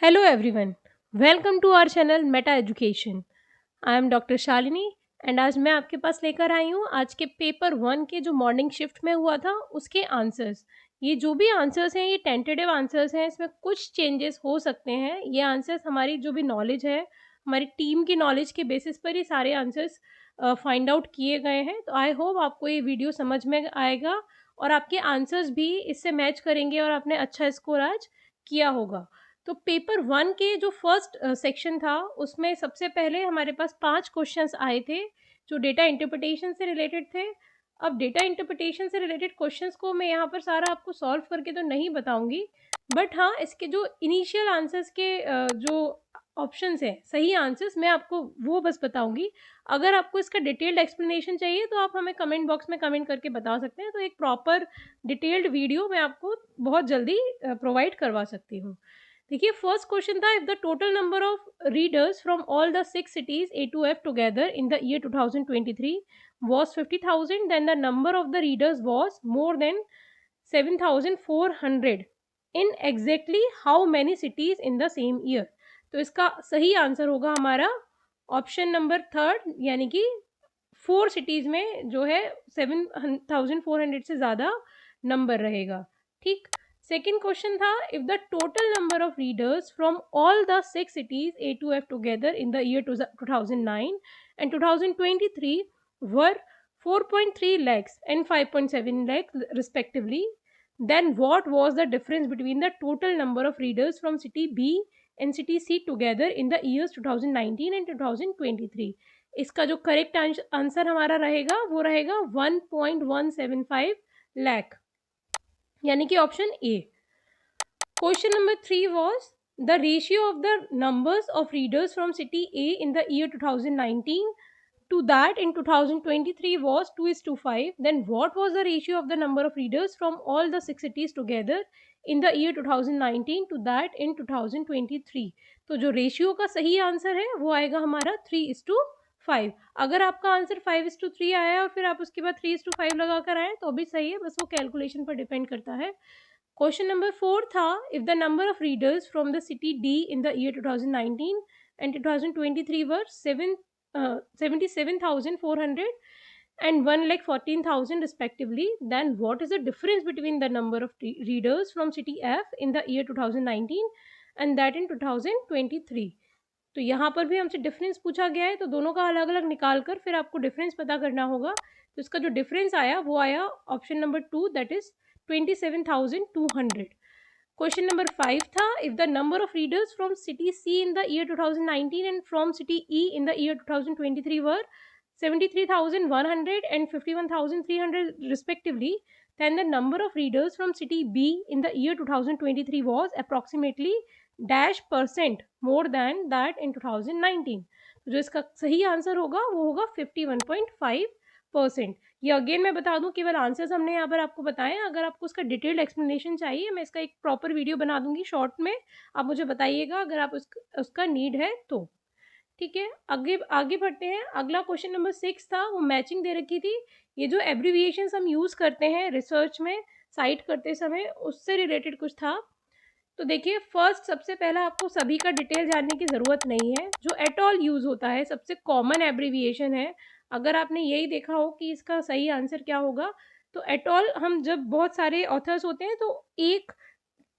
Hello everyone, welcome to our channel Meta Education. I am doctor Shalini and आज मैं आपके पास लेकर आई हूँ आज के पेपर 1 के जो मॉर्निंग शिफ्ट में हुआ था उसके आंसर्स। ये जो भी आंसर्स हैं ये टेंटेटिव आंसर्स हैं, इसमें कुछ चेंजेस हो सकते हैं। ये आंसर्स हमारी जो भी नॉलेज है, हमारी टीम की नॉलेज के बेसिस पर ही सारे आंसर्स फाइंड आउट किए गए हैं। तो आई होप आपको ये वीडियो समझ में आएगा और आपके आंसर्स भी इससे मैच करेंगे और आपने अच्छा स्कोर आज किया होगा। तो पेपर 1 के जो फर्स्ट सेक्शन था उसमें सबसे पहले हमारे पास 5 क्वेश्चंस आए थे जो डेटा इंटरप्रिटेशन से रिलेटेड थे। अब डेटा इंटरप्रिटेशन से रिलेटेड क्वेश्चंस को मैं यहाँ पर सारा आपको सॉल्व करके तो नहीं बताऊंगी, बट हाँ इसके जो इनिशियल आंसर्स के जो ऑप्शंस हैं, सही आंसर्स, मैं आपको वो बस बताऊंगी। अगर आपको इसका डिटेल्ड एक्सप्लेनेशन चाहिए तो आप हमें कमेंट बॉक्स में कमेंट करके बता सकते हैं, तो एक प्रॉपर डिटेल्ड वीडियो मैं आपको बहुत जल्दी प्रोवाइड करवा सकती हूँ। देखिए फर्स्ट क्वेश्चन था, if the total number of readers from all the 6 cities A to F together in the year 2023 was 50,000, then the number of the readers was more than 7,400 in exactly how many cities in the same year। तो इसका सही answer होगा हमारा option number third, यानी कि 4 cities में जो है 7,400 से ज़्यादा नंबर रहेगा। ठीक। सेकेंड क्वेश्चन था, if the total number of readers from all the 6 cities A to F together in the year 2009 and 2023 were 4.3 lakhs and 5.7 lakhs respectively, then what was the difference between the total number of readers from city B and city C together in the years 2019 and 2023? इसका जो correct answer हमारा रहेगा वो रहेगा 1.175 लाख, यानी कि option A. Question number 3 was the ratio of the numbers of readers from city A in the year 2019 to that in 2023 was 2:5, then what was the ratio of the number of readers from all the 6 cities together in the year 2019 to that in 2023? तो जो ratio का सही answer है वो आएगा हमारा 3:5। अगर आपका आंसर 5:3 आया है और फिर आप उसके बाद 3:5 लगा कर आए तो भी सही है, बस वो कैलकुलेशन पर डिपेंड करता है। क्वेश्चन नंबर 4 था, if the number of readers from the city D in the year 2019 and 2023 were 77,400 and 1,14,000 respectively, then what is the difference between the number of readers from city F in the year 2019 and that in 2023? तो यहाँ पर भी हमसे difference पूछा गया है, तो दोनों का अलग अलग निकाल कर फिर आपको डिफरेंस पता करना होगा। तो इसका जो डिफरेंस आया वो आया option number 2, that is 27,200। Question number 5 था, if the number of readers from city C in the year 2019 and from city E in the year 2023 were 73,100 and 51,300 respectively, then the number of readers from city B in the year 2023 was approximately dash percent more than that in 2019। जो इसका सही answer होगा वो होगा 51.5%। ये again मैं बता दूं, केवल आंसर्स हमने यहाँ पर आपको बताए हैं। अगर आपको उसका डिटेल्ड एक्सप्लेनेशन चाहिए मैं इसका एक प्रॉपर वीडियो बना दूंगी शॉर्ट में, आप मुझे बताइएगा अगर आप उसका नीड है तो। ठीक है, आगे आगे बढ़ते हैं। अगला क्वेश्चन नंबर 6 था, वो मैचिंग दे रखी थी। ये जो एब्रीविएशंस हम यूज़ करते हैं रिसर्च में साइट करते समय उससे रिलेटेड कुछ था। तो देखिए फर्स्ट सबसे पहला आपको सभी का डिटेल जानने की ज़रूरत नहीं है। जो एट ऑल यूज़ होता है सबसे कॉमन एब्रीविएशन है। अगर आपने यही देखा हो कि इसका सही आंसर क्या होगा, तो एट ऑल हम जब बहुत सारे ऑथर्स होते हैं तो एक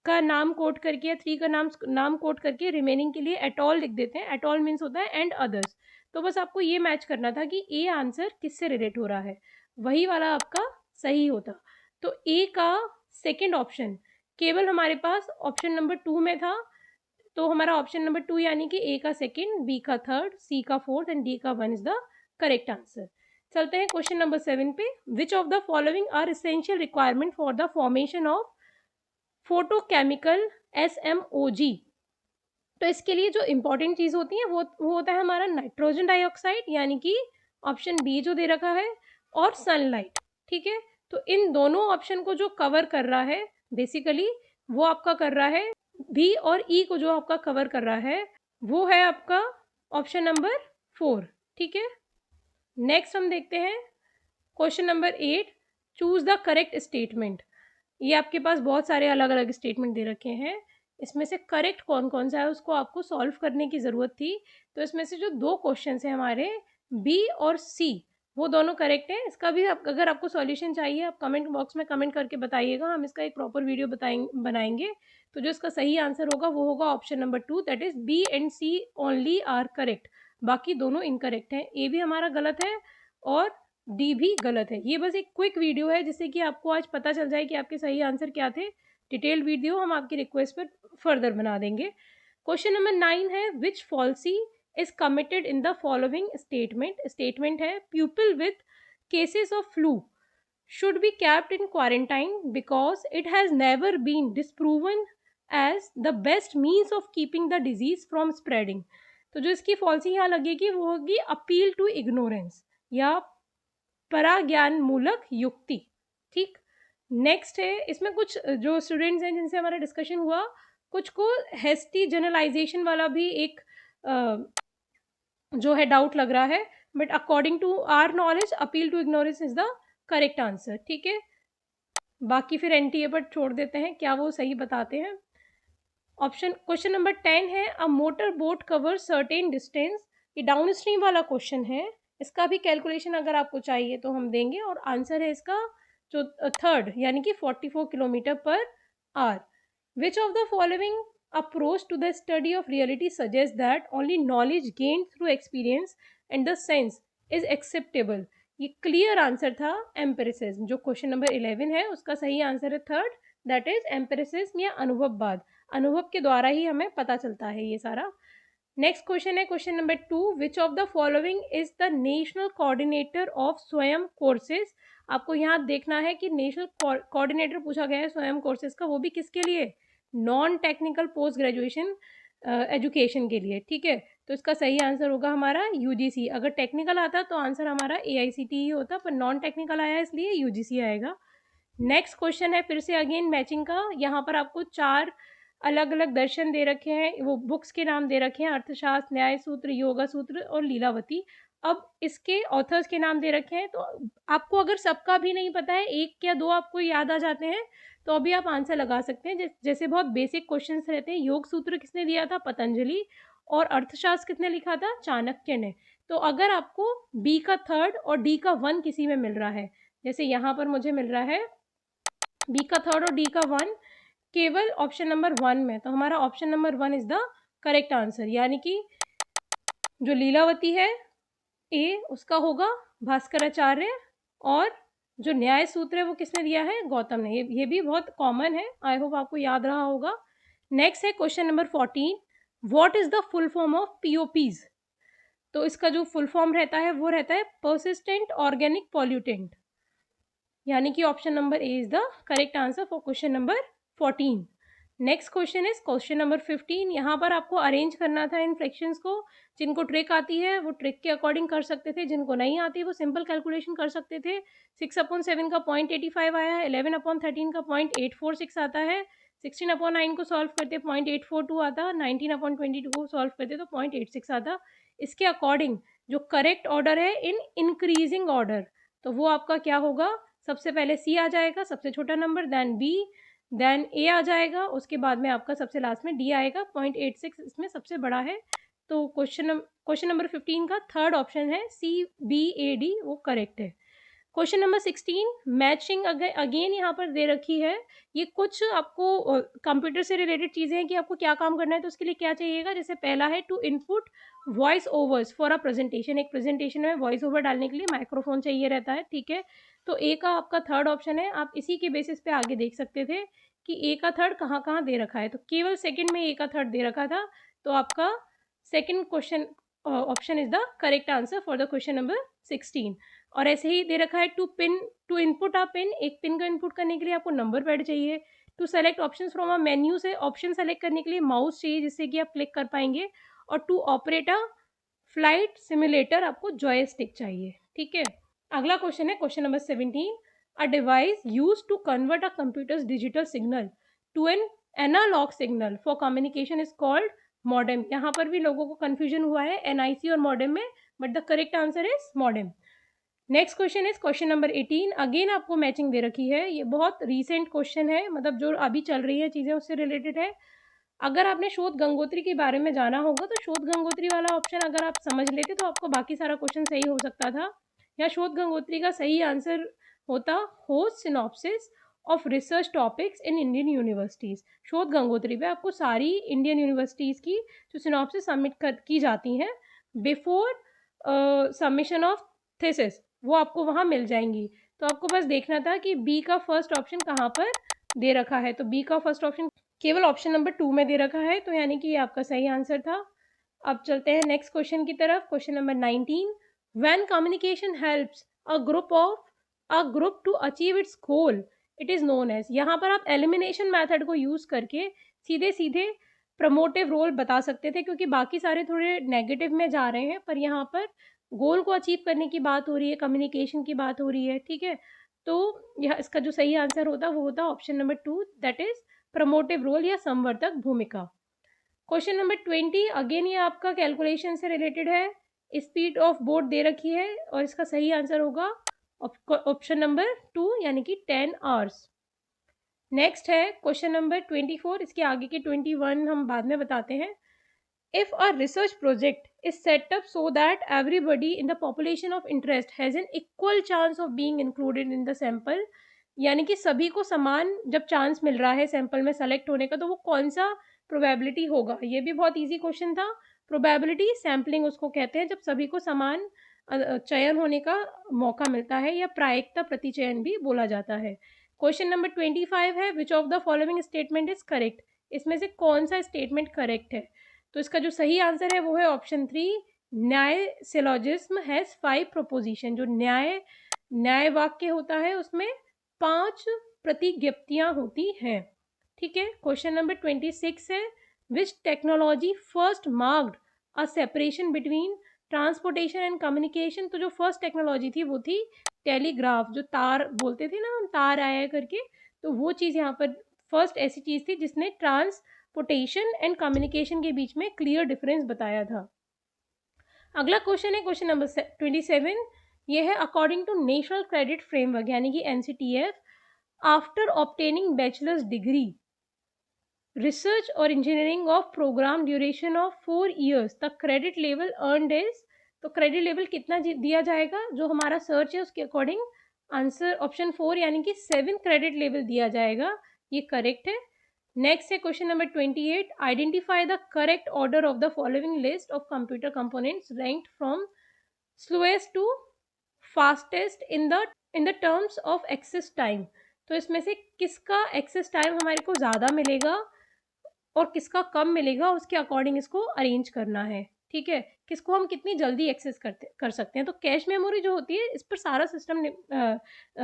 का नाम कोट करके या 3 का नाम कोट करके रिमेनिंग के लिए एट ऑल लिख देते हैं। एट ऑल मीन्स होता है एंड अदर्स। तो बस आपको ये मैच करना था कि ए आंसर किससे रिलेट हो रहा है, वही वाला आपका सही होता। तो ए का सेकेंड ऑप्शन केवल हमारे पास ऑप्शन नंबर 2 में था, तो हमारा ऑप्शन नंबर 2 यानी कि ए का सेकेंड, बी का थर्ड, सी का फोर्थ एंड डी का 1 इज द करेक्ट आंसर। चलते हैं क्वेश्चन नंबर 7 पे। Which of the following are essential requirement for the formation of photochemical SMOG? तो इसके लिए जो इंपॉर्टेंट चीज़ होती है वो होता है हमारा नाइट्रोजन डाइऑक्साइड, यानी कि ऑप्शन बी जो दे रखा है, और सनलाइट। ठीक है, तो इन दोनों ऑप्शन को जो कवर कर रहा है बेसिकली वो आपका कर रहा है बी, और ई को जो आपका कवर कर रहा है वो है आपका ऑप्शन नंबर 4। ठीक है, नेक्स्ट हम देखते हैं question number 8, choose the correct statement. ये आपके पास बहुत सारे अलग अलग स्टेटमेंट दे रखे हैं। इसमें से करेक्ट कौन कौन सा है उसको आपको सॉल्व करने की ज़रूरत थी। तो इसमें से जो 2 क्वेश्चंस हैं हमारे बी और सी, वो दोनों करेक्ट हैं। इसका भी आप अगर आपको सॉल्यूशन चाहिए आप कमेंट बॉक्स में कमेंट करके बताइएगा, हम इसका एक प्रॉपर वीडियो बनाएंगे। तो जो इसका सही आंसर होगा वो होगा option number 2, that is B and C only are correct, बाकी दोनों इनकरेक्ट हैं। ए भी हमारा गलत है और डी भी गलत है। ये बस एक क्विक वीडियो है जिससे कि आपको आज पता चल जाए कि आपके सही आंसर क्या थे। डिटेल्ड वीडियो हम आपकी रिक्वेस्ट पर फर्दर बना देंगे। क्वेश्चन नंबर 9 है, which fallacy is committed in the following statement. Statement है, people with cases of flu should be kept in quarantine because it has never been disproven as the best means of keeping the disease from spreading। तो जो इसकी falsies यहाँ लगेगी वो होगी appeal to ignorance या पराज्ञान मूलक युक्ति। ठीक, नेक्स्ट है, इसमें कुछ जो स्टूडेंट्स हैं जिनसे हमारा डिस्कशन हुआ, कुछ को हेस्टी जनरलाइजेशन वाला भी एक जो है डाउट लग रहा है, but according to our knowledge appeal to ignorance is the correct answer. ठीक है, बाकी फिर एनटीए पर छोड़ देते हैं क्या वो सही बताते हैं। ऑप्शन क्वेश्चन नंबर 10 है, a motor boat cover certain distance. ये डाउन स्ट्रीम वाला क्वेश्चन है, इसका भी कैलकुलेशन अगर आपको चाहिए तो हम देंगे, और आंसर है इसका जो थर्ड यानी कि 44 kilometre per hour. Which of the following approach to the study of reality suggest that only knowledge gain through experience and the sense is acceptable. ये क्लियर आंसर था एम्पेरिसिज्म। जो क्वेश्चन नंबर 11 है उसका सही answer है third, that is empiricism या अनुभववाद। अनुभव के द्वारा ही हमें पता चलता है ये सारा। नेक्स्ट क्वेश्चन है question number 2, which of the following is the national coordinator of स्वयं कोर्सेज। आपको यहाँ देखना है कि नेशनल कोऑर्डिनेटर पूछा गया है स्वयं कोर्सेज का, वो भी किसके लिए, non technical post graduation education के लिए। ठीक है, तो इसका सही आंसर होगा हमारा यूजीसी। अगर टेक्निकल आता तो आंसर हमारा एआईसीटीई होता, पर नॉन टेक्निकल आया इसलिए यूजीसी आएगा। नेक्स्ट क्वेश्चन है फिर से अगेन मैचिंग का। यहाँ पर आपको 4 अलग अलग दर्शन दे रखे हैं, वो बुक्स के नाम दे रखे हैं, अर्थशास्त्र, न्याय सूत्र, योगा सूत्र और लीलावती। अब इसके ऑथर्स के नाम दे रखे हैं, तो आपको अगर सबका भी नहीं पता है, एक या दो आपको याद आ जाते हैं तो अभी आप आंसर लगा सकते हैं। जैसे बहुत बेसिक क्वेश्चंस रहते हैं, योग सूत्र किसने दिया था, पतंजलि, और अर्थशास्त्र किसने लिखा था, चाणक्य ने। तो अगर आपको बी का थर्ड और डी का 1 किसी में मिल रहा है, जैसे यहाँ पर मुझे मिल रहा है बी का थर्ड और डी का 1 केवल ऑप्शन नंबर 1 में, तो हमारा option number 1 is the correct answer, यानी कि जो लीलावती है ए उसका होगा भास्कराचार्य, और जो न्याय सूत्र है वो किसने दिया है, गौतम ने। ये भी बहुत कॉमन है, आई होप आपको याद रहा होगा। नेक्स्ट है question number 14, what is the full form of POPs. तो इसका जो फुल फॉर्म रहता है वो रहता है पर्सिस्टेंट ऑर्गेनिक पॉल्यूटेंट, यानी कि option number A is the correct answer for question number 14। Next question is question number 15। यहाँ पर आपको अरेंज करना था इन फ्रैक्शंस को। जिनको ट्रिक आती है वो ट्रिक के अकॉर्डिंग कर सकते थे, जिनको नहीं आती वो सिंपल कैलकुलेशन कर सकते थे। 6/7 का 0.85 आया है, 11/13 का 0.846 आता है, 16/9 को सॉल्व करते 0.842 आता, 19/22 को सॉल्व करते तो 0.86 आता। इसके अकॉर्डिंग जो करेक्ट ऑर्डर है इन इंक्रीजिंग ऑर्डर, तो वो आपका क्या होगा, सबसे पहले सी आ जाएगा सबसे छोटा नंबर, देन बी, देन ए आ जाएगा, उसके बाद में आपका सबसे लास्ट में डी आएगा, 0.86 इसमें सबसे बड़ा है। तो क्वेश्चन नंबर 15 का थर्ड ऑप्शन है सी बी ए डी, वो करेक्ट है। क्वेश्चन नंबर 16, मैचिंग अगेन यहाँ पर दे रखी है। ये कुछ आपको कंप्यूटर से रिलेटेड चीज़ें हैं कि आपको क्या काम करना है, तो उसके लिए क्या चाहिएगा। जैसे पहला है to input voice overs for a presentation, एक प्रेजेंटेशन में वॉइस ओवर डालने के लिए माइक्रोफोन चाहिए रहता है। ठीक है, तो ए का आपका थर्ड ऑप्शन है, आप इसी के बेसिस पे आगे देख सकते थे कि ए का थर्ड कहाँ कहाँ दे रखा है, तो केवल सेकंड में ए का थर्ड दे रखा था, तो आपका second question option is the correct answer for the question number 16। और ऐसे ही दे रखा है टू इनपुट अ पिन, एक पिन को इनपुट करने के लिए आपको नंबर पैड चाहिए। To select option from a menu, से ऑप्शन सेलेक्ट करने के लिए माउस चाहिए जिससे कि आप क्लिक कर पाएंगे। और to operate a flight simulator, आपको जॉयस्टिक चाहिए। ठीक है, अगला क्वेश्चन है question number 17, a device use to convert a computer's digital signal to an analogue signal for communication is called modem. यहाँ पर भी लोगों को कन्फ्यूजन हुआ है एनआईसी और मॉडेम में, but the correct answer is modem. Next question is question number 18, again आपको मैचिंग दे रखी है। ये बहुत रीसेंट क्वेश्चन है, मतलब जो अभी चल रही है चीज़ें उससे रिलेटेड है। अगर आपने शोध गंगोत्री के बारे में जाना होगा तो शोध गंगोत्री वाला ऑप्शन अगर आप समझ लेते तो आपको बाकी सारा क्वेश्चन सही हो सकता था। या शोध गंगोत्री का सही आंसर होता host synopsis of research topics in Indian universities. शोध गंगोत्री पे आपको सारी इंडियन यूनिवर्सिटीज़ की जो सिनॉप्सिस सबमिट की जाती हैं बिफोर सबमिशन ऑफ थीसिस, वो आपको वहाँ मिल जाएंगी। तो आपको बस देखना था कि बी का फर्स्ट ऑप्शन कहाँ पर दे रखा है। तो बी का फर्स्ट ऑप्शन केवल ऑप्शन नंबर 2 में दे रखा है, तो यानी कि ये आपका सही आंसर था। अब चलते हैं नेक्स्ट क्वेश्चन की तरफ। Question number 19, when communication helps a group to achieve its goal it is known as. यहाँ पर आप एलिमिनेशन मेथड को यूज़ करके सीधे सीधे प्रमोटिव रोल बता सकते थे, क्योंकि बाकी सारे थोड़े नेगेटिव में जा रहे हैं, पर यहाँ पर गोल को अचीव करने की बात हो रही है, कम्युनिकेशन की बात हो रही है, ठीक है। तो यह इसका जो सही आंसर होता वो होता option number 2, that is promotive role या संवर्धक भूमिका। क्वेश्चन नंबर 20, अगेन ये आपका कैलकुलेशन से रिलेटेड है। स्पीड ऑफ बोट दे रखी है और इसका सही आंसर होगा ऑप्शन नंबर 2 यानी कि 10 आवर्स। नेक्स्ट है क्वेश्चन नंबर 24, इसके आगे के 21 हम बाद में बताते हैं। If a research project is set up so that everybody in the population of interest has an equal chance of being included in the sample, यानी कि सभी को समान जब चांस मिल रहा है सैंपल में सेलेक्ट होने का, तो वो कौन सा प्रोबेबिलिटी होगा। ये भी बहुत इजी क्वेश्चन था। प्रोबेबिलिटी सैम्पलिंग उसको कहते हैं, जब सभी को समान चयन होने का मौका मिलता है, या प्रायिकता प्रतिचयन भी बोला जाता है। क्वेश्चन नंबर 25 है, which of the following statement is correct. इसमें से कौन सा स्टेटमेंट करेक्ट है। तो इसका जो सही आंसर है वो है ऑप्शन 3, न्याय सिलोजिज्म हैज 5 प्रोपोजिशन। जो न्याय वाक्य होता है उसमें 5 प्रतिज्ञप्तियां होती हैं, ठीक है। क्वेश्चन नंबर 26 है, विच technology first marked a separation between transportation and communication. तो जो फर्स्ट टेक्नोलॉजी थी वो थी टेलीग्राफ, जो तार बोलते थे ना हम, तार आया करके, तो वो चीज़ यहाँ पर फर्स्ट ऐसी चीज़ थी जिसने ट्रांसपोर्टेशन एंड कम्युनिकेशन के बीच में क्लियर डिफरेंस बताया था। अगला क्वेश्चन है क्वेश्चन नंबर 27, ये है according to national credit framework यानी कि NCTF, after obtaining bachelors degree research और engineering of programme duration of 4 years the credit level earned is. तो क्रेडिट लेवल कितना दिया जाएगा, जो हमारा सर्च है उसके अकॉर्डिंग आंसर ऑप्शन 4 यानी कि 7 क्रेडिट लेवल दिया जाएगा, ये करेक्ट है। नेक्स्ट है question number 28, identify the correct order of the following list of computer components ranked from slowest to fastest in the terms of access time. तो इसमें से किसका एक्सेस टाइम हमारे को ज़्यादा मिलेगा और किसका कम मिलेगा, उसके अकॉर्डिंग इसको अरेंज करना है, ठीक है। किसको हम कितनी जल्दी एक्सेस कर सकते हैं। तो कैश मेमोरी जो होती है इस पर सारा सिस्टम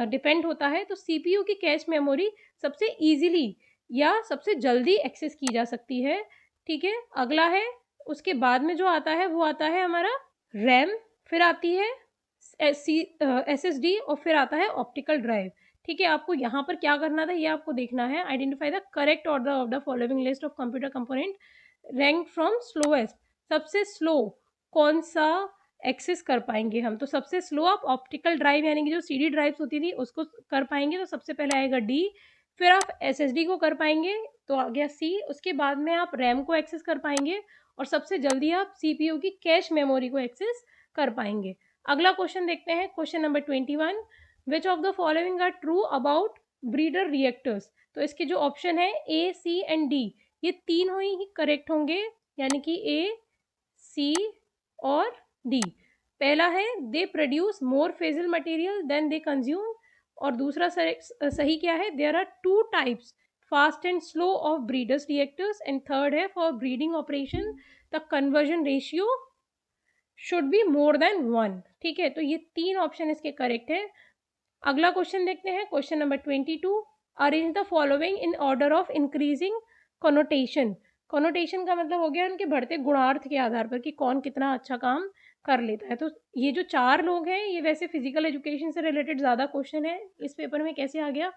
डिपेंड होता है। तो CPU की कैश मेमोरी सबसे इजीली या सबसे जल्दी एक्सेस की जा सकती है, ठीक है। अगला है, उसके बाद में जो आता है वो आता है हमारा रैम, फिर आती है SSD और फिर आता है ऑप्टिकल ड्राइव, ठीक है। आपको यहाँ पर क्या करना था ये आपको देखना है। Identify the correct order of the following list of computer component rank from slowest. सबसे स्लो कौन सा एक्सेस कर पाएंगे हम। तो सबसे स्लो आप ऑप्टिकल ड्राइव यानी कि जो CD ड्राइव्स होती थी उसको कर पाएंगे, तो सबसे पहले आएगा D। फिर आप SSD को कर पाएंगे तो आ गया C। उसके बाद में आप रैम को एक्सेस कर पाएंगे और सबसे जल्दी आप CPU की कैश मेमोरी को एक्सेस कर पाएंगे। अगला क्वेश्चन देखते हैं, question number 21, which of the following are true about breeder reactors. तो इसके जो ऑप्शन है A, C एंड D, ये तीनों ही करेक्ट होंगे, यानी कि A, C और D। पहला है they produce more physical material than they consume, और दूसरा सही क्या है, there are 2 types fast and slow of breeders reactors, and third है for breeding operation the conversion ratio should be more than 1, ठीक है। तो ये 3 ऑप्शन इसके करेक्ट है। अगला क्वेश्चन देखते हैं, question number 22, arrange the following in order of increasing connotation. Connotation का मतलब हो गया उनके बढ़ते गुणार्थ के आधार पर कि कौन कितना अच्छा काम कर लेता है। तो ये जो 4 लोग हैं ये वैसे फिजिकल एजुकेशन से रिलेटेड ज़्यादा क्वेश्चन है, इस पेपर में कैसे आ गया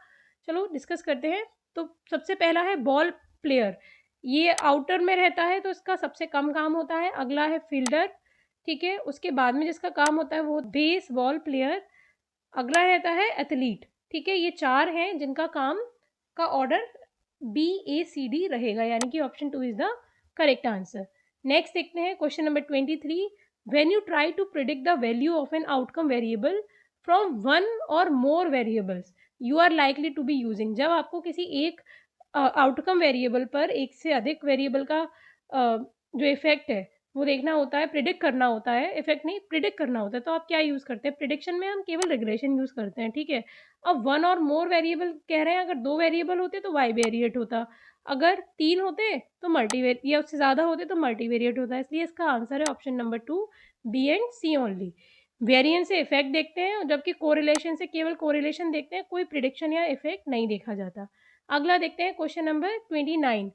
चलो डिस्कस करते हैं। तो सबसे पहला है बॉल प्लेयर, ये आउटर में रहता है तो इसका सबसे कम काम होता है। अगला है फील्डर, ठीक है। उसके बाद में जिसका काम होता है वो बेस बॉल प्लेयर। अगला रहता है एथलीट, ठीक है। ये 4 हैं जिनका काम का ऑर्डर BACD रहेगा, यानी कि option 2 is the correct answer. Next देखते हैं question number 23। When you try to predict the value of an outcome variable from one or more variables you are likely to be using. जब आपको किसी एक outcome variable पर एक से अधिक वेरिएबल का जो इफेक्ट है वो देखना होता है, प्रिडिक्ट करना होता है, इफेक्ट नहीं प्रिडिक्ट करना होता है, तो आप क्या यूज़ करते हैं? प्रिडिक्शन में हम केवल रिग्रेशन यूज़ करते हैं, ठीक है। अब वन और मोर वेरिएबल कह रहे हैं, अगर 2 वेरिएबल होते तो वाईवेरिएट होता, अगर 3 होते तो मल्टीवेरिएट, या उससे ज़्यादा होते तो मल्टीवेरिएट होता। इसलिए इसका आंसर है option number 2, B and C only. Variance से इफेक्ट देखते हैं, जबकि कोरिलेशन से केवल कोरिलेशन देखते हैं, कोई प्रिडिक्शन या इफेक्ट नहीं देखा जाता। अगला देखते हैं question number 29।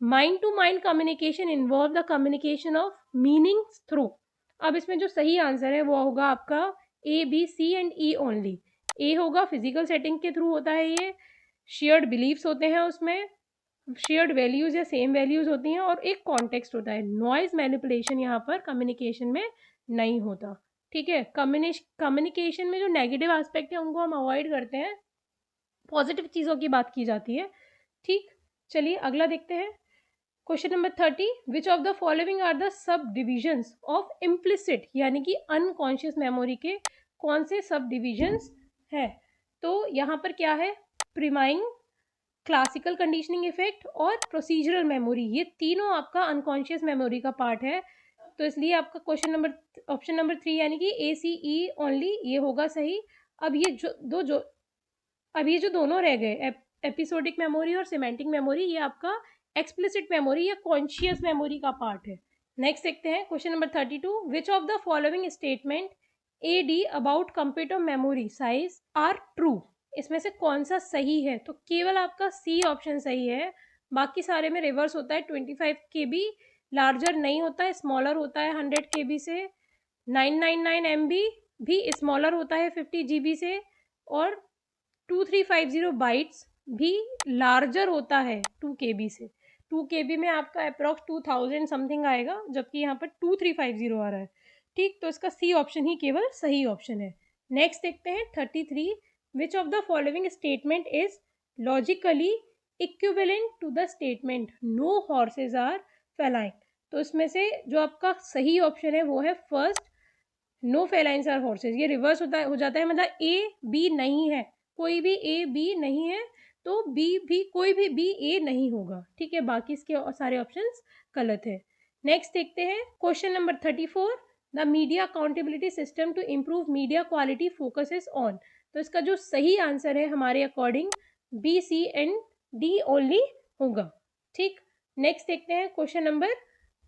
Mind to mind communication involve the communication of meanings through. अब इसमें जो सही आंसर है वो होगा आपका A, B, C and E only. A होगा फिजिकल सेटिंग के थ्रू होता है, ये शेयर्ड बिलीव्स होते हैं, उसमें शेयर्ड वैल्यूज़ या सेम वैल्यूज़ होती हैं, और एक कॉन्टेक्स्ट होता है। नॉइज़ मैनिपुलेशन यहाँ पर कम्युनिकेशन में नहीं होता, ठीक है। कम्युनिकेशन में जो नेगेटिव एस्पेक्ट है उनको हम अवॉइड करते हैं, पॉजिटिव चीज़ों की बात की जाती है, ठीक। चलिए अगला देखते हैं question number 30। Which of the following are the subdivisions of implicit, यानी कि अनकॉन्शियस मेमोरी के कौन से सब डिविजन्स हैं? तो यहाँ पर क्या है? प्रीमाइंग, क्लासिकल कंडीशनिंग इफेक्ट और प्रोसीजरल मेमोरी, ये तीनों आपका अनकॉन्शियस मेमोरी का पार्ट है। तो इसलिए आपका क्वेश्चन नंबर ऑप्शन नंबर 3 यानी कि ACE ओनली ये होगा सही। अब ये जो दोनों रह गए, एपिसोडिक मेमोरी और सिमेंटिक मेमोरी, ये आपका एक्सप्लिसिट मेमोरी या कॉन्शियस मेमोरी का पार्ट है। नेक्स्ट देखते हैं question number 32। Which of the following statement AD about computer memory size are true? इसमें से कौन सा सही है? तो केवल आपका सी ऑप्शन सही है, बाकी सारे में रिवर्स होता है। 25 KB लार्जर नहीं होता है, स्मॉलर होता है 100 KB से। 999 MB भी स्मॉलर होता है 50 GB से, और 2350 बाइट्स भी लार्जर होता है 2 KB से। 2 KB में आपका अप्रॉक्स 2000 समथिंग आएगा, जबकि यहाँ पर 2350 आ रहा है, ठीक। तो इसका सी ऑप्शन ही केवल सही ऑप्शन है। नेक्स्ट देखते हैं 33। Which of the following statement is logically equivalent to the statement no horses are feline? तो इसमें से जो आपका सही ऑप्शन है वो है फर्स्ट, नो फेलाइंस आर हॉर्सेज। ये रिवर्स हो जाता है, मतलब ए बी नहीं है, कोई भी ए बी नहीं है तो बी भी, कोई भी बी ए नहीं होगा, ठीक है। बाकी इसके सारे ऑप्शंस गलत है। नेक्स्ट देखते हैं question number 34। The media accountability system to improve media quality focuses on. तो इसका जो सही आंसर है हमारे according B, C and D only होगा, ठीक। नेक्स्ट देखते हैं question number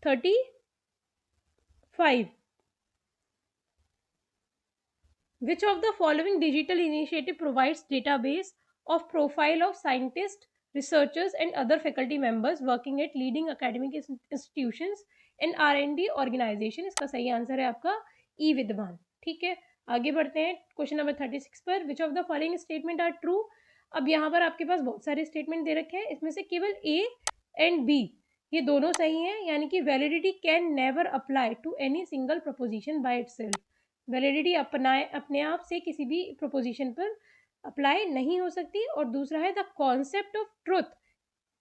35। Which of the following digital initiative provides database of profile of scientists, researchers and other faculty members working at leading academic institutions and R&D organization? इसका सही answer है आपका ई विद्वान, ठीक है। आगे बढ़ते हैं क्वेश्चन नंबर 36 पर। Which of the following statement are true? अब यहाँ पर आपके पास बहुत सारे स्टेटमेंट दे रखे हैं, इसमें से केवल ए एंड बी ये दोनों सही हैं, यानी कि validity can never apply to any single proposition by itself. Validity अपने आप से किसी भी प्रोपोजिशन पर अप्लाई नहीं हो सकती। और दूसरा है the concept of truth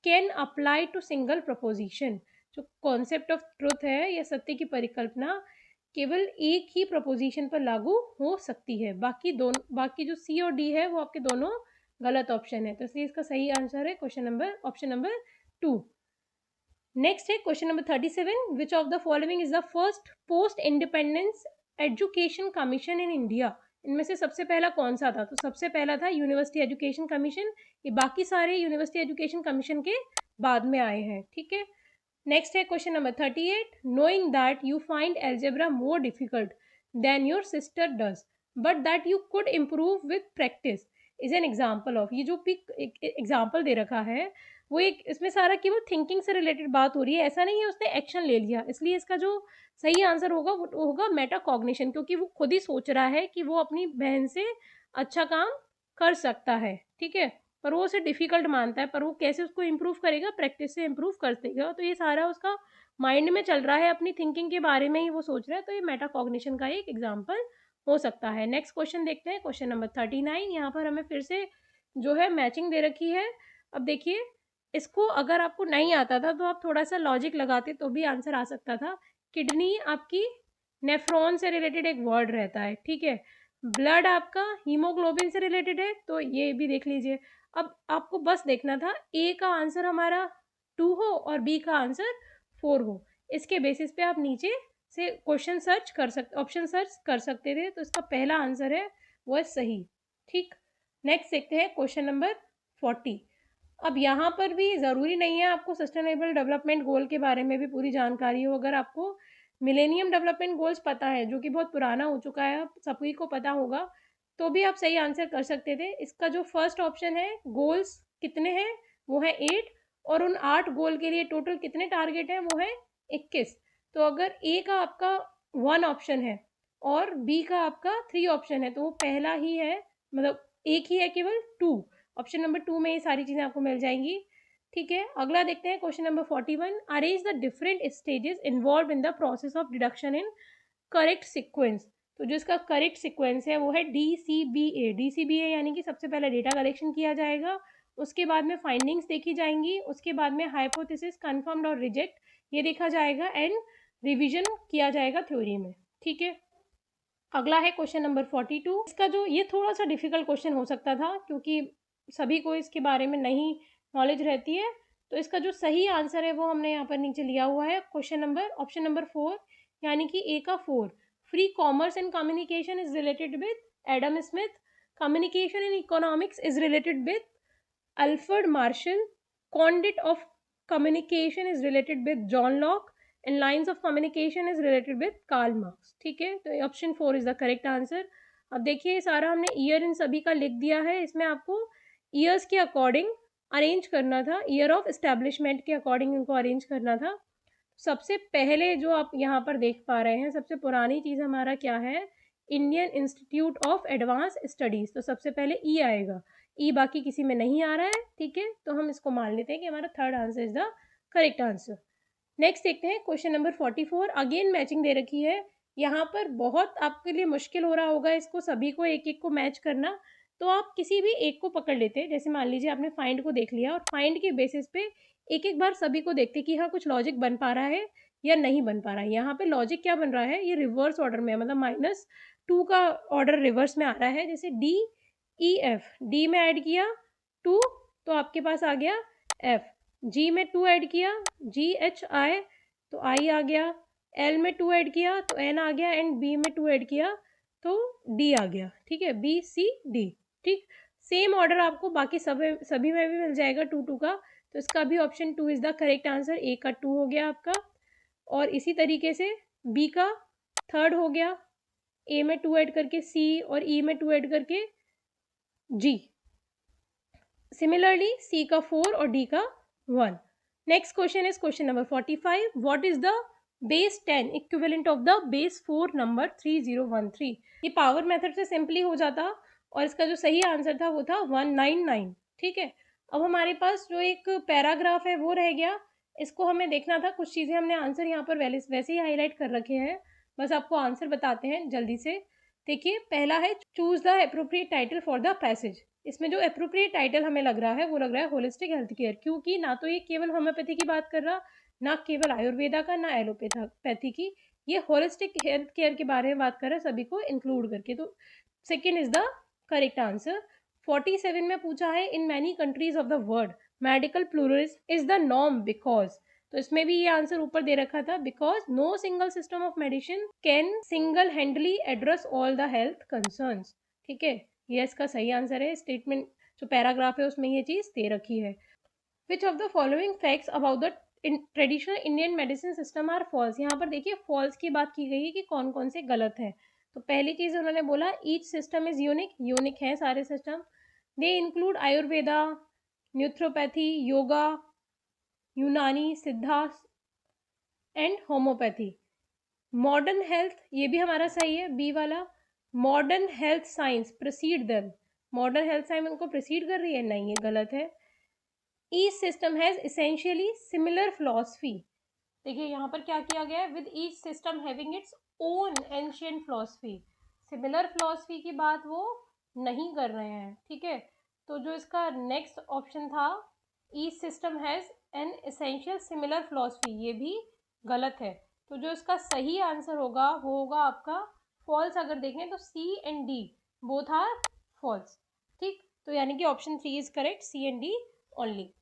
can apply to single proposition. जो कॉन्सेप्ट ऑफ ट्रुथ है या सत्य की परिकल्पना केवल एक ही प्रपोजिशन पर लागू हो सकती है। बाकी जो सी और डी है वो आपके दोनों गलत ऑप्शन है, तो इसलिए इसका सही आंसर है ऑप्शन नंबर 2। नेक्स्ट है question number 37। Which of the following is the first post independence education commission in India? इनमें से सबसे पहला कौन सा था? तो सबसे पहला था यूनिवर्सिटी एजुकेशन कमीशन, ये बाकी सारे यूनिवर्सिटी एजुकेशन कमीशन के बाद में आए हैं, ठीक है। नेक्स्ट है question number 38। Knowing that you find algebra more difficult than your sister does but that you could improve with practice is an example of. ये जो पिक एग्जाम्पल दे रखा है वो एक, इसमें सारा केवल थिंकिंग से रिलेटेड बात हो रही है, ऐसा नहीं है उसने एक्शन ले लिया। इसलिए इसका जो सही आंसर होगा वो होगा मेटा कॉग्निशन, क्योंकि वो खुद ही सोच रहा है कि वो अपनी बहन से अच्छा काम कर सकता है, ठीक है, पर वो उसे डिफ़िकल्ट मानता है। पर वो कैसे उसको इम्प्रूव करेगा? प्रैक्टिस से इम्प्रूव कर देगा। तो ये सारा उसका माइंड में चल रहा है, अपनी थिंकिंग के बारे में ही वो सोच रहा है, तो ये मेटा कॉग्निशन का एक एग्जाम्पल हो सकता है। नेक्स्ट क्वेश्चन देखते हैं क्वेश्चन नंबर 39। यहाँ पर हमें फिर से जो है मैचिंग दे रखी है। अब देखिए इसको अगर आपको नहीं आता था तो आप थोड़ा सा लॉजिक लगाते तो भी आंसर आ सकता था। किडनी आपकी नेफ्रॉन से रिलेटेड एक वर्ड रहता है, ठीक है। ब्लड आपका हीमोग्लोबिन से रिलेटेड है, तो ये भी देख लीजिए। अब आपको बस देखना था ए का आंसर हमारा 2 हो और बी का आंसर 4 हो। इसके बेसिस पे आप नीचे से क्वेश्चन सर्च कर सकते, ऑप्शन सर्च कर सकते थे। तो इसका पहला आंसर है वो है सही, ठीक। नेक्स्ट देखते हैं क्वेश्चन नंबर 40। अब यहाँ पर भी ज़रूरी नहीं है आपको सस्टेनेबल डेवलपमेंट गोल के बारे में भी पूरी जानकारी हो। अगर आपको मिलेनियम डेवलपमेंट गोल्स पता है, जो कि बहुत पुराना हो चुका है, सभी को पता होगा, तो भी आप सही आंसर कर सकते थे। इसका जो फर्स्ट ऑप्शन है, गोल्स कितने हैं, वो है 8, और उन 8 गोल के लिए टोटल कितने टारगेट हैं, वो है 21। तो अगर ए का आपका 1 ऑप्शन है और बी का आपका 3 ऑप्शन है, तो वो पहला ही है, मतलब एक ही है केवल 2। ऑप्शन नंबर 2 में ये सारी चीज़ें आपको मिल जाएंगी, ठीक है। अगला देखते हैं question number 41। Arrange the different stages involve in the process of deduction in correct sequence. तो जो इसका करेक्ट सीक्वेंस है वो है DCBA। DCBA यानी कि सबसे पहले डेटा कलेक्शन किया जाएगा, उसके बाद में फाइंडिंग्स देखी जाएंगी, उसके बाद में हाइपोथेसिस कन्फर्म्ड और रिजेक्ट ये देखा जाएगा, एंड रिविजन किया जाएगा थ्योरी में, ठीक है। अगला है क्वेश्चन नंबर 42। इसका जो ये थोड़ा सा डिफिकल्ट क्वेश्चन हो सकता था, क्योंकि सभी को इसके बारे में नहीं नॉलेज रहती है। तो इसका जो सही आंसर है वो हमने यहाँ पर नीचे लिया हुआ है। क्वेश्चन नंबर ऑप्शन नंबर 4 यानी कि ए का 4। Free commerce and communication is related with Adam Smith. Communication in economics is related with Alfred Marshall. Conduit of communication is related with John Locke, and lines of communication is related with Karl Marx, ठीक है। तो option 4 is the correct answer. अब देखिए सारा हमने year in सभी का लिख दिया है। इसमें आपको ईयर्स के अकॉर्डिंग अरेंज करना था, ईयर ऑफ एस्टेब्लिशमेंट के अकॉर्डिंग इनको अरेंज करना था। सबसे पहले जो आप यहाँ पर देख पा रहे हैं, सबसे पुरानी चीज़ हमारा क्या है, Indian institute of advance studies. तो सबसे पहले ई आएगा, ई बाकी किसी में नहीं आ रहा है, ठीक है। तो हम इसको मान लेते हैं कि हमारा third answer is the correct answer. Next देखते हैं क्वेश्चन नंबर 44। अगेन मैचिंग दे रखी है। यहाँ पर बहुत आपके लिए मुश्किल हो रहा होगा इसको सभी को एक एक को मैच करना। तो आप किसी भी एक को पकड़ लेते हैं, जैसे मान लीजिए आपने फाइंड को देख लिया, और फाइंड के बेसिस पे एक एक बार सभी को देखते कि हाँ कुछ लॉजिक बन पा रहा है या नहीं बन पा रहा है। यहाँ पे लॉजिक क्या बन रहा है, ये रिवर्स ऑर्डर में है, मतलब -2 का ऑर्डर रिवर्स में आ रहा है। जैसे DEF, डी में ऐड किया 2 तो आपके पास आ गया F, जी में 2 ऐड किया GHI तो I आ गया, L में 2 ऐड किया तो N आ गया, एंड B में 2 ऐड किया तो D आ गया, ठीक है, BCD, ठीक। सेम ऑर्डर आपको बाकी सभी में भी मिल जाएगा 2 का। तो इसका भी option 2 is the correct answer. A का 2 हो गया आपका, और इसी तरीके से बी का 3rd हो गया, ए में 2 ऐड करके सी, और ई में 2 ऐड करके जी। सिमिलरली सी का 4 और डी का 1। Next question is question number 45। What is the base 10 equivalent of the base 4 number 3013। ये पावर मेथड से सिंपली हो जाता, और इसका जो सही आंसर था वो था 199, ठीक है। अब हमारे पास जो एक पैराग्राफ है वो रह गया, इसको हमें देखना था। कुछ चीज़ें हमने आंसर यहाँ पर वैसे ही हाईलाइट कर रखे हैं, बस आपको आंसर बताते हैं जल्दी से। देखिए पहला है choose the appropriate title for the passage. इसमें जो अप्रोप्रिएट टाइटल हमें लग रहा है वो लग रहा है होलिस्टिक हेल्थ केयर, क्योंकि ना तो ये केवल होम्योपैथी की बात कर रहा, ना केवल आयुर्वेदा का, ना एलोपैथी की, ये होलिस्टिक हेल्थ केयर के बारे में बात कर रहा है, सभी को इंक्लूड करके। तो second is the correct answer. 47 में पूछा है in many countries of the world medical pluralism is the norm because. तो इसमें भी ये आंसर ऊपर दे रखा था, because no single system of medicine can single handedly address all the health concerns, ठीक है। ये इसका सही आंसर है। स्टेटमेंट जो पैराग्राफ है उसमें ये चीज़ दे रखी है। Which of the following facts about the traditional Indian medicine system are false. यहाँ पर देखिए फॉल्स की बात की गई है कि कौन कौन से गलत है। तो पहली चीज़ उन्होंने बोला each system is unique, unique है सारे सिस्टम। They include Ayurveda, naturopathy, yoga, Unani, Siddha and homeopathy. Modern health ये भी हमारा सही है, बी वाला। Modern health science proceed them, modern health science उनको प्रोसीड कर रही है, नहीं ये गलत है। Each system has essentially similar philosophy. देखिए यहाँ पर क्या किया गया है, with each system having its own ancient philosophy. Similar philosophy की बात वो नहीं कर रहे हैं, ठीक है। तो जो इसका नेक्स्ट ऑप्शन था each system has an essential similar philosophy, ये भी गलत है। तो जो इसका सही आंसर होगा वो होगा आपका फॉल्स। अगर देखें तो C and D both are false. ठीक, तो यानी कि option 3 is correct, C and D only.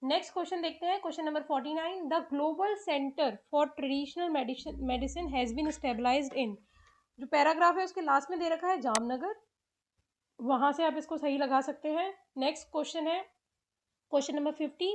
Next question देखते हैं, question number 49। The global centre for traditional medicine has been stabilised in, जो पैराग्राफ है उसके लास्ट में दे रखा है जामनगर, वहां से आप इसको सही लगा सकते हैं। नेक्स्ट क्वेश्चन है question number 50।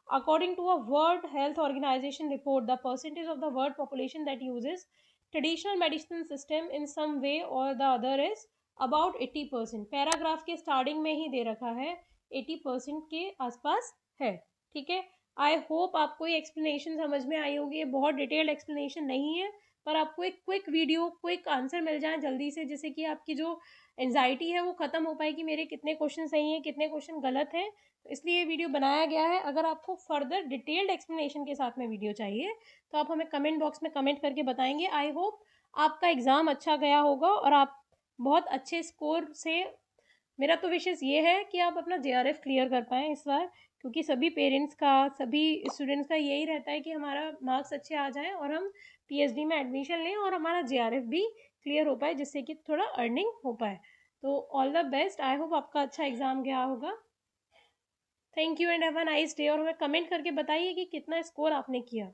According to a world health organisation report, the percentage of the world population that uses traditional medicine system in some way or the other is about 80%। Paragraph के starting में ही दे रखा है 80% के आसपास है। ठीक है, आई होप आपको ये एक्सप्लेनेशन समझ में आई होगी। ये बहुत डिटेल्ड एक्सप्लेनेशन नहीं है, पर आपको एक क्विक वीडियो, क्विक आंसर मिल जाए जल्दी से, जिससे कि आपकी जो एंजाइटी है वो खत्म हो पाए कि मेरे कितने क्वेश्चन सही हैं, कितने क्वेश्चन गलत हैं। तो इसलिए ये वीडियो बनाया गया है। अगर आपको फर्दर डिटेल्ड एक्सप्लेनेशन के साथ में वीडियो चाहिए तो आप हमें कमेंट बॉक्स में कमेंट करके बताएंगे। आई होप आपका एग्ज़ाम अच्छा गया होगा और आप बहुत अच्छे स्कोर से, मेरा तो विशेष ये है कि आप अपना जेआरएफ क्लियर कर पाएँ इस बार, क्योंकि सभी पेरेंट्स का, सभी स्टूडेंट्स का यही रहता है कि हमारा मार्क्स अच्छे आ जाएं और हम पीएचडी में एडमिशन लें और हमारा जेआरएफ भी क्लियर हो पाए, जिससे कि थोड़ा अर्निंग हो पाए। तो all the best, I hope आपका अच्छा एग्ज़ाम गया होगा। Thank you and have a nice day. और हमें कमेंट करके बताइए कि कितना स्कोर आपने किया।